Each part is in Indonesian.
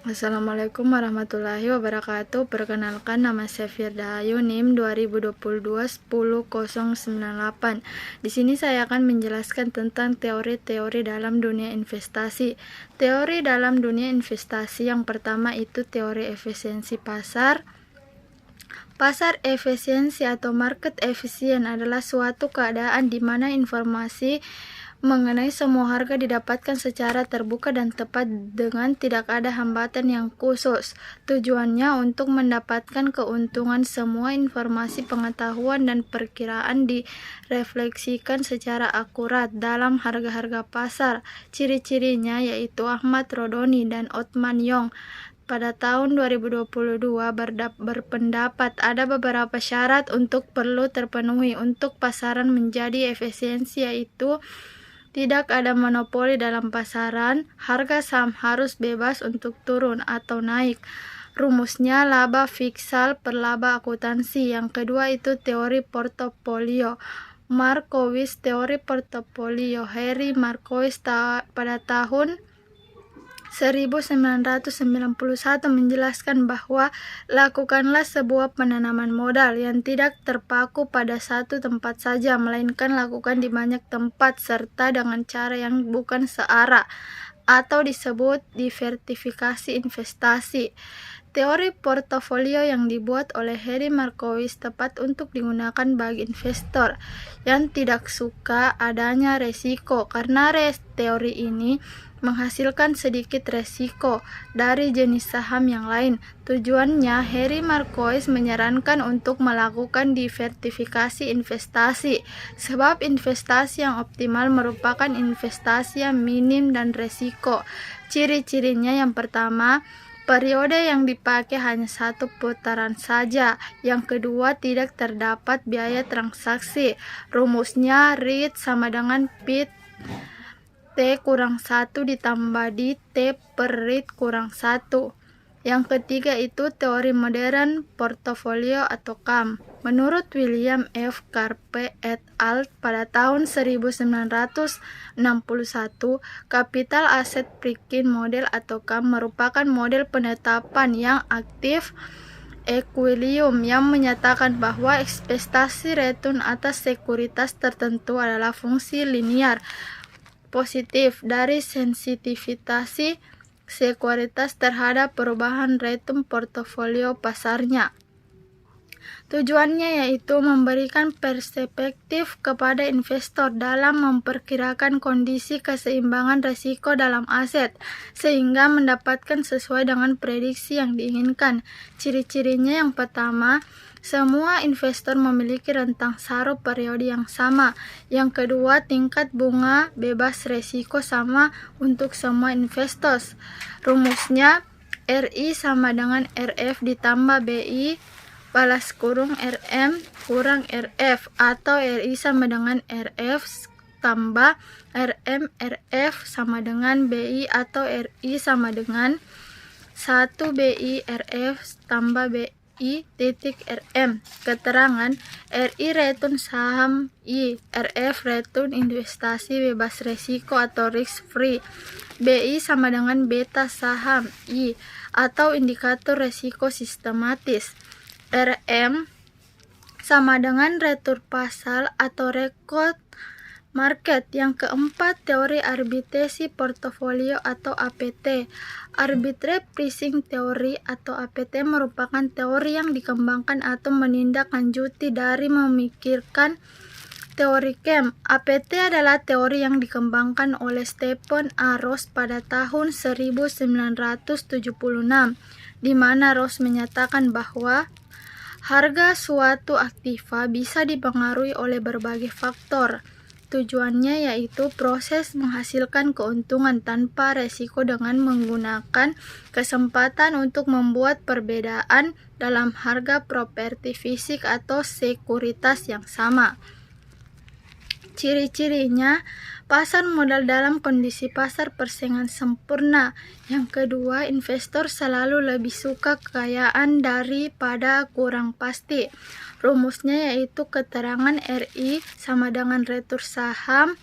Assalamualaikum warahmatullahi wabarakatuh. Perkenalkan, nama saya Firdahayu, NIM 2022-10098. Di sini saya akan menjelaskan tentang teori-teori dalam dunia investasi. Teori dalam dunia investasi yang pertama itu teori efisiensi pasar. Pasar efisiensi atau market efisien adalah suatu keadaan di mana informasi mengenai semua harga didapatkan secara terbuka dan tepat dengan tidak ada hambatan yang khusus. Tujuannya untuk mendapatkan keuntungan. Semua informasi, pengetahuan, dan perkiraan direfleksikan secara akurat dalam harga-harga pasar. Ciri-cirinya yaitu Ahmad Rodoni dan Othman Young pada tahun 2022 berpendapat ada beberapa syarat untuk perlu terpenuhi untuk pasaran menjadi efisiensi, yaitu tidak ada monopoli dalam pasaran, harga saham harus bebas untuk turun atau naik. Rumusnya laba fiksal per laba akuntansi. Yang kedua itu teori portofolio. Markowitz, teori portofolio. Harry Markowitz pada tahun 1991 menjelaskan bahwa lakukanlah sebuah penanaman modal yang tidak terpaku pada satu tempat saja, melainkan lakukan di banyak tempat serta dengan cara yang bukan searah, atau disebut diversifikasi investasi. Teori portofolio yang dibuat oleh Harry Markowitz tepat untuk digunakan bagi investor yang tidak suka adanya resiko, karena teori ini menghasilkan sedikit resiko dari jenis saham yang lain. Tujuannya, Harry Markowitz menyarankan untuk melakukan diversifikasi investasi, sebab investasi yang optimal merupakan investasi yang minim dan resiko. Ciri-cirinya yang pertama, periode yang dipakai hanya satu putaran saja. Yang kedua, tidak terdapat biaya transaksi. Rumusnya REIT sama dengan PIT T kurang 1 ditambah di T per REIT kurang 1. Yang ketiga itu teori modern portofolio atau CAM. Menurut William F. Carpe et al. Pada tahun 1961, capital asset pricing model atau CAM merupakan model penetapan yang aktif equilibrium yang menyatakan bahwa ekspektasi return atas sekuritas tertentu adalah fungsi linear positif dari sensitivitas sekuritas terhadap perubahan return portofolio pasarnya. Tujuannya yaitu memberikan perspektif kepada investor dalam memperkirakan kondisi keseimbangan risiko dalam aset, sehingga mendapatkan sesuai dengan prediksi yang diinginkan. Ciri-cirinya yang pertama, semua investor memiliki rentang sarup periode yang sama. Yang kedua, tingkat bunga bebas risiko sama untuk semua investor. Rumusnya RI sama dengan RF ditambah BI balas kurung RM kurang RF, atau RI sama dengan RF tambah RM RF sama dengan BI, atau RI sama dengan 1 BI RF tambah BI titik RM. Keterangan RI return saham, I RF return investasi bebas risiko atau risk free, BI sama dengan beta saham, I atau indikator risiko sistematis, RM sama dengan return pasar atau record market. Yang keempat, teori arbitrasi portofolio atau APT. Arbitrage pricing theory atau APT merupakan teori yang dikembangkan atau menindaklanjuti dari memikirkan teori CAM. APT adalah teori yang dikembangkan oleh Stephen A. Ross pada tahun 1976, di mana Ross menyatakan bahwa harga suatu aktiva bisa dipengaruhi oleh berbagai faktor. Tujuannya yaitu proses menghasilkan keuntungan tanpa resiko dengan menggunakan kesempatan untuk membuat perbedaan dalam harga properti fisik atau sekuritas yang sama. Ciri-cirinya, pasar modal dalam kondisi pasar persaingan sempurna. Yang kedua, investor selalu lebih suka kekayaan daripada kurang pasti. Rumusnya yaitu keterangan RI sama dengan return saham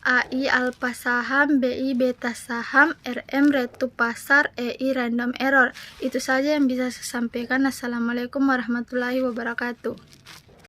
AI alpha saham, BI beta saham, RM retu pasar, EI random error. Itu saja yang bisa saya sampaikan. Assalamualaikum warahmatullahi wabarakatuh.